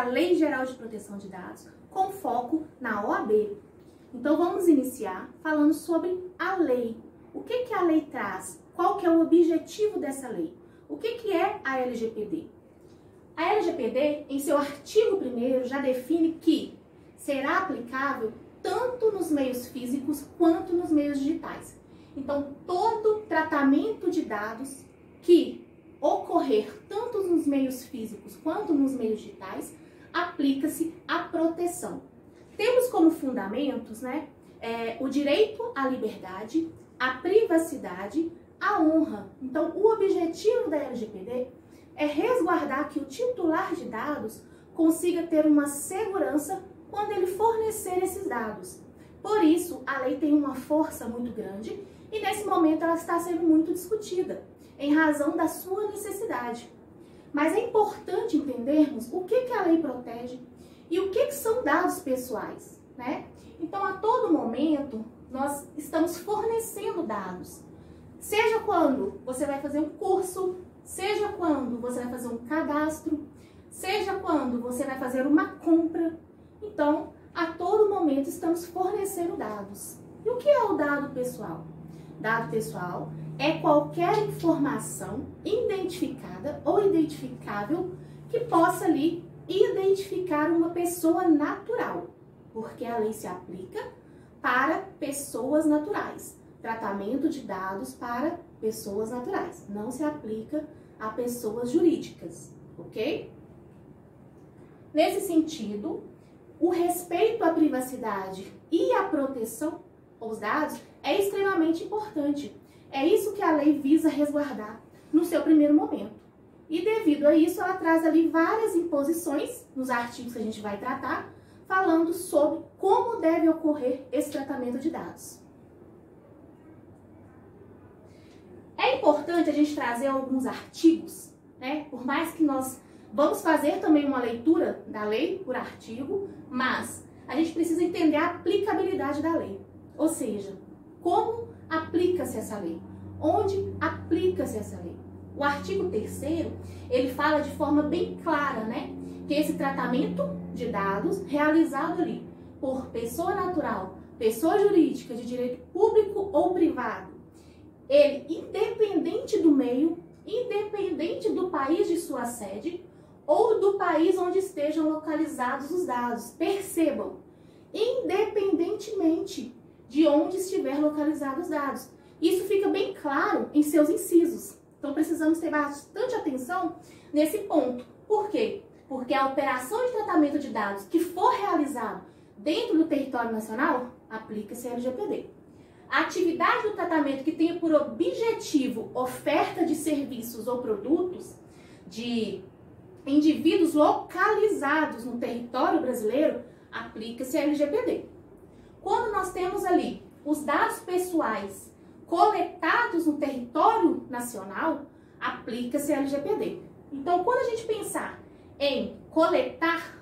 Lei Geral de Proteção de Dados, com foco na OAB. Então vamos iniciar falando sobre a lei. O que a lei traz? Qual que é o objetivo dessa lei? O que é a LGPD? A LGPD, em seu artigo 1º, já define que será aplicável tanto nos meios físicos quanto nos meios digitais. Então, todo tratamento de dados que ocorrer tanto nos meios físicos quanto nos meios digitais, aplica-se a proteção. Temos como fundamentos, o direito à liberdade, a privacidade, a honra. Então, o objetivo da LGPD é resguardar que o titular de dados consiga ter uma segurança quando ele fornecer esses dados. Por isso, a lei tem uma força muito grande e, nesse momento, ela está sendo muito discutida, em razão da sua necessidade. Mas é importante entendermos o que a lei protege e o que são dados pessoais, Então, a todo momento, nós estamos fornecendo dados. Seja quando você vai fazer um curso, seja quando você vai fazer um cadastro, seja quando você vai fazer uma compra. Então, a todo momento estamos fornecendo dados. E o que é o dado pessoal? Dado pessoal é qualquer informação identificada ou identificável que possa ali identificar uma pessoa natural, porque a lei se aplica para pessoas naturais. Tratamento de dados para pessoas naturais, não se aplica a pessoas jurídicas, ok? Nesse sentido, o respeito à privacidade e à proteção aos dados é extremamente importante. É isso que a lei visa resguardar no seu primeiro momento. E devido a isso, ela traz ali várias imposições nos artigos que a gente vai tratar, falando sobre como deve ocorrer esse tratamento de dados. É importante a gente trazer alguns artigos, Por mais que nós vamos fazer também uma leitura da lei por artigo, mas a gente precisa entender a aplicabilidade da lei. Ou seja, como aplica-se essa lei? Onde aplica-se essa lei? O artigo 3º, ele fala de forma bem clara, que esse tratamento de dados realizado ali por pessoa natural, pessoa jurídica de direito público ou privado, ele, independente do meio, independente do país de sua sede ou do país onde estejam localizados os dados, percebam, independentemente de onde estiver localizados os dados. Isso fica bem claro em seus incisos. Então, precisamos ter bastante atenção nesse ponto. Por quê? Porque a operação de tratamento de dados que for realizado dentro do território nacional, aplica-se a LGPD. A atividade do tratamento que tenha por objetivo oferta de serviços ou produtos de indivíduos localizados no território brasileiro, aplica-se a LGPD. Quando nós temos ali os dados pessoais coletados no território nacional, aplica-se a LGPD. Então, quando a gente pensar em coletar,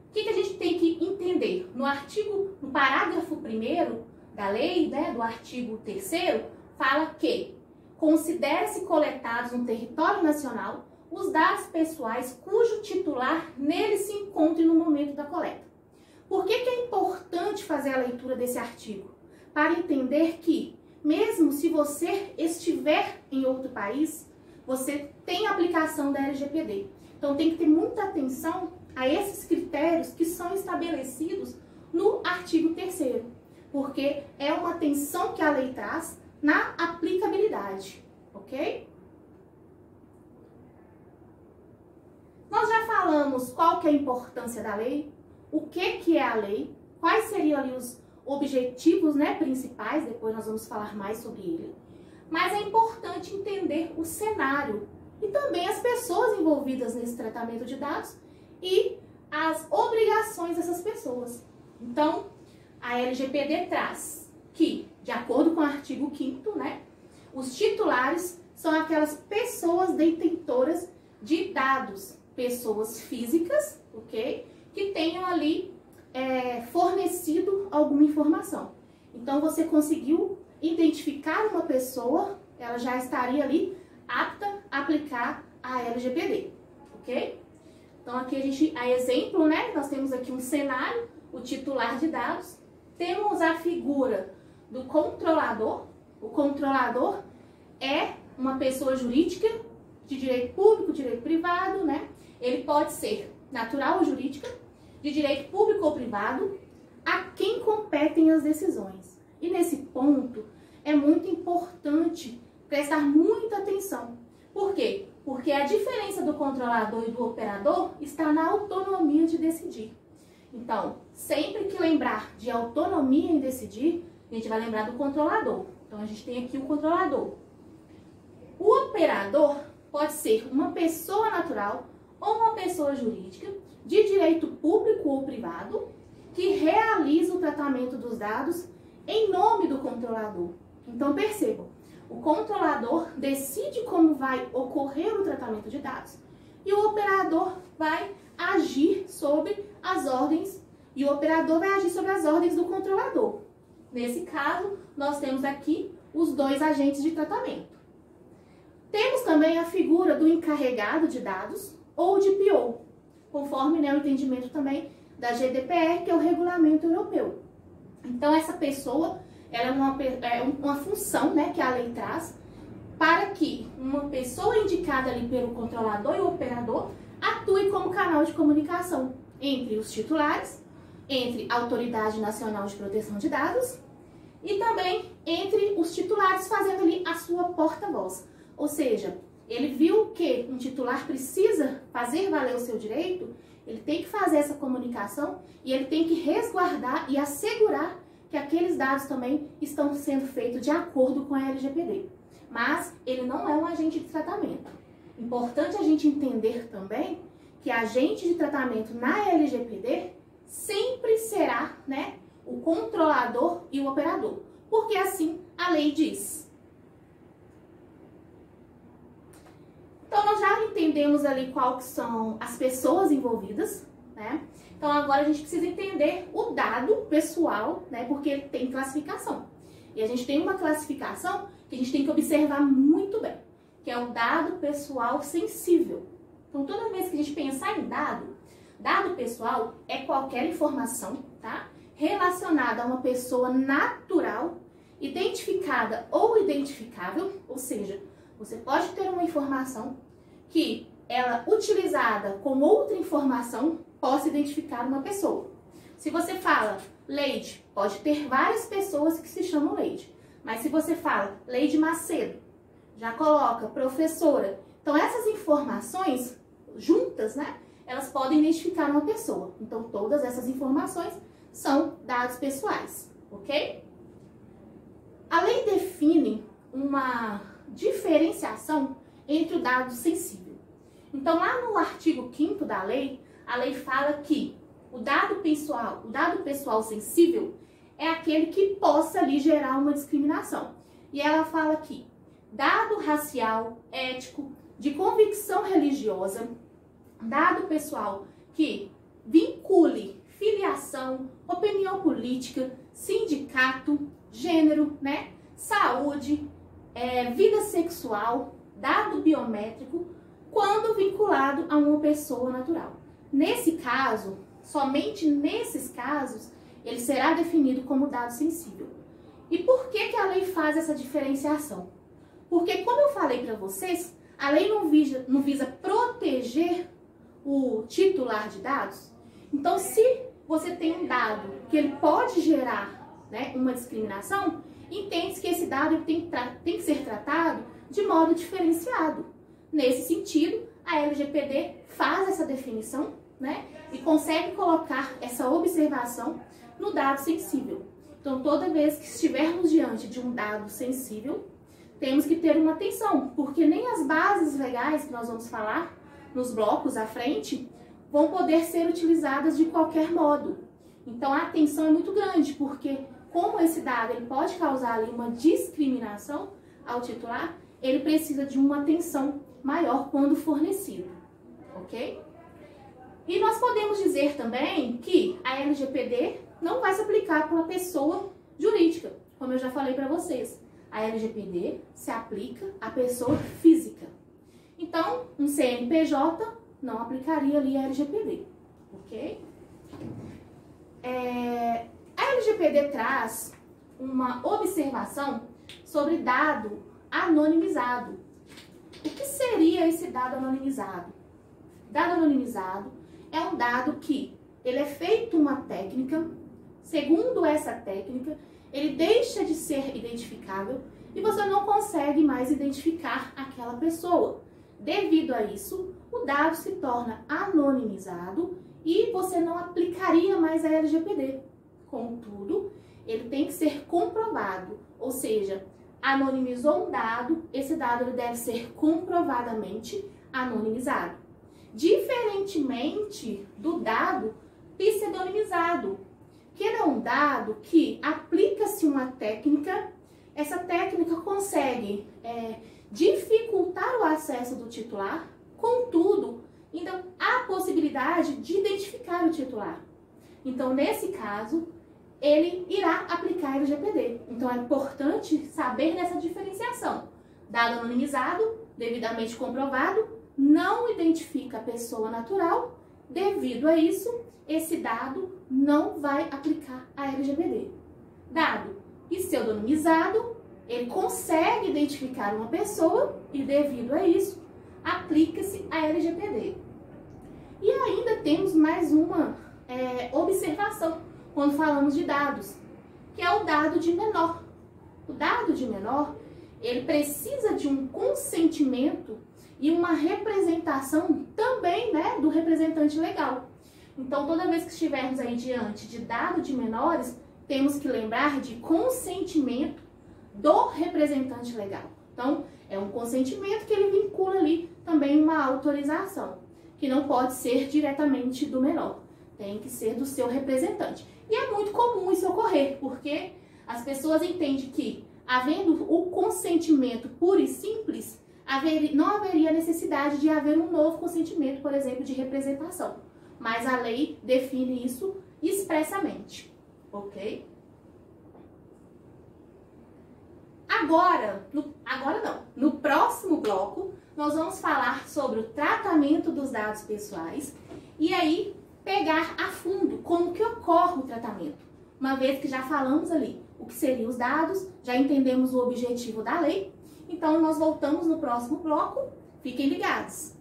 o que a gente tem que entender? No parágrafo 1º da lei, do artigo 3º, fala que considera-se coletados no território nacional os dados pessoais cujo titular nele se encontre no momento da coleta. Por que é importante fazer a leitura desse artigo? Para entender que, mesmo se você estiver em outro país, você tem a aplicação da LGPD. Então tem que ter muita atenção a esses critérios que são estabelecidos no artigo 3º, porque é uma atenção que a lei traz na aplicabilidade, ok? Nós já falamos qual que é a importância da lei, o que é a lei, quais seriam ali os objetivos principais, depois nós vamos falar mais sobre ele. Mas é importante entender o cenário e também as pessoas envolvidas nesse tratamento de dados e as obrigações dessas pessoas. Então, a LGPD traz que, de acordo com o artigo 5º, os titulares são aquelas pessoas detentoras de dados, pessoas físicas, ok? Que tenham ali fornecido alguma informação. Então, você conseguiu identificar uma pessoa, ela já estaria ali apta a aplicar a LGPD, ok? Então aqui a exemplo, né? Nós temos aqui um cenário, o titular de dados. Temos a figura do controlador. O controlador é uma pessoa jurídica de direito público, direito privado, né? Ele pode ser natural ou jurídica, de direito público ou privado, a quem competem as decisões. E nesse ponto é muito importante prestar muita atenção. Por quê? Porque a diferença do controlador e do operador está na autonomia de decidir. Então, sempre que lembrar de autonomia em decidir, a gente vai lembrar do controlador. Então, a gente tem aqui o controlador. O operador pode ser uma pessoa natural ou uma pessoa jurídica de direito público ou privado que realiza o tratamento dos dados em nome do controlador. Então, percebam, o controlador decide como vai ocorrer o tratamento de dados e o operador vai agir sobre as ordens e o operador vai agir sobre as ordens do controlador. Nesse caso, nós temos aqui os dois agentes de tratamento. Temos também a figura do encarregado de dados ou de PO, conforme, né, o entendimento também da GDPR, que é o Regulamento Europeu. Então, essa pessoa, ela é uma função, né, que a lei traz para que uma pessoa indicada ali pelo controlador e o operador atue como canal de comunicação entre os titulares, entre a Autoridade Nacional de Proteção de Dados e também entre os titulares fazendo ali a sua porta-voz. Ou seja, ele viu que um titular precisa fazer valer o seu direito, ele tem que fazer essa comunicação e ele tem que resguardar e assegurar que aqueles dados também estão sendo feitos de acordo com a LGPD. Mas ele não é um agente de tratamento. Importante a gente entender também que agente de tratamento na LGPD sempre será, né, o controlador e o operador, porque assim a lei diz. Então, nós já entendemos ali quais são as pessoas envolvidas, né? Então, agora a gente precisa entender o dado pessoal, né? Porque ele tem classificação. E a gente tem uma classificação que a gente tem que observar muito bem, que é o dado pessoal sensível. Então, toda vez que a gente pensar em dado pessoal é qualquer informação, tá? Relacionada a uma pessoa natural, identificada ou identificável, ou seja, você pode ter uma informação que ela, utilizada com outra informação, possa identificar uma pessoa. Se você fala Leide, pode ter várias pessoas que se chamam Leide. Mas se você fala Leide Macedo, já coloca professora. Então, essas informações juntas, né, elas podem identificar uma pessoa. Então, todas essas informações são dados pessoais, ok? A lei define uma diferenciação entre o dado sensível. Então, lá no artigo 5º da lei, a lei fala que o dado pessoal sensível é aquele que possa ali gerar uma discriminação. E ela fala que dado racial, ético, de convicção religiosa, dado pessoal que vincule filiação, opinião política, sindicato, gênero, né, saúde, vida sexual, dado biométrico, quando vinculado a uma pessoa natural. Nesse caso, somente nesses casos, ele será definido como dado sensível. E por que a lei faz essa diferenciação? Porque, como eu falei para vocês, a lei não visa proteger o titular de dados. Então, se você tem um dado que ele pode gerar, né, uma discriminação, entende-se que esse dado tem que ser tratado de modo diferenciado. Nesse sentido, a LGPD faz essa definição, né, e consegue colocar essa observação no dado sensível. Então, toda vez que estivermos diante de um dado sensível, temos que ter uma atenção, porque nem as bases legais que nós vamos falar nos blocos à frente vão poder ser utilizadas de qualquer modo. Então, a atenção é muito grande, porque como esse dado ele pode causar ali uma discriminação ao titular, ele precisa de uma atenção maior quando fornecido, ok? E nós podemos dizer também que a LGPD não vai se aplicar para uma pessoa jurídica, como eu já falei para vocês. A LGPD se aplica à pessoa física. Então, um CNPJ não aplicaria ali a LGPD, ok? A LGPD traz uma observação sobre dado anonimizado. O que seria esse dado anonimizado? Dado anonimizado é um dado que ele é feito uma técnica, segundo essa técnica, ele deixa de ser identificável e você não consegue mais identificar aquela pessoa. Devido a isso, o dado se torna anonimizado e você não aplicaria mais a LGPD. Contudo, ele tem que ser comprovado, ou seja, anonimizou um dado, esse dado ele deve ser comprovadamente anonimizado. Diferentemente do dado pseudonimizado, que é um dado que aplica-se uma técnica, essa técnica consegue dificultar o acesso do titular, contudo, ainda há possibilidade de identificar o titular. Então, nesse caso, ele irá aplicar a LGPD. Então, é importante saber dessa diferenciação. Dado anonimizado, devidamente comprovado, não identifica a pessoa natural. Devido a isso, esse dado não vai aplicar a LGPD. Dado pseudonimizado, ele consegue identificar uma pessoa e, devido a isso, aplica-se a LGPD. E ainda temos mais uma observação quando falamos de dados, que é o dado de menor. O dado de menor, ele precisa de um consentimento e uma representação também, do representante legal. Então, toda vez que estivermos aí diante de dado de menores, temos que lembrar de consentimento do representante legal. Então, é um consentimento que ele vincula ali também uma autorização, que não pode ser diretamente do menor, tem que ser do seu representante. E é muito comum isso ocorrer, porque as pessoas entendem que, havendo o consentimento puro e simples, não haveria necessidade de haver um novo consentimento, por exemplo, de representação. Mas a lei define isso expressamente, ok? No próximo bloco, nós vamos falar sobre o tratamento dos dados pessoais e aí pegar a fundo como que ocorre o tratamento. Uma vez que já falamos ali o que seriam os dados, já entendemos o objetivo da lei, então nós voltamos no próximo bloco. Fiquem ligados!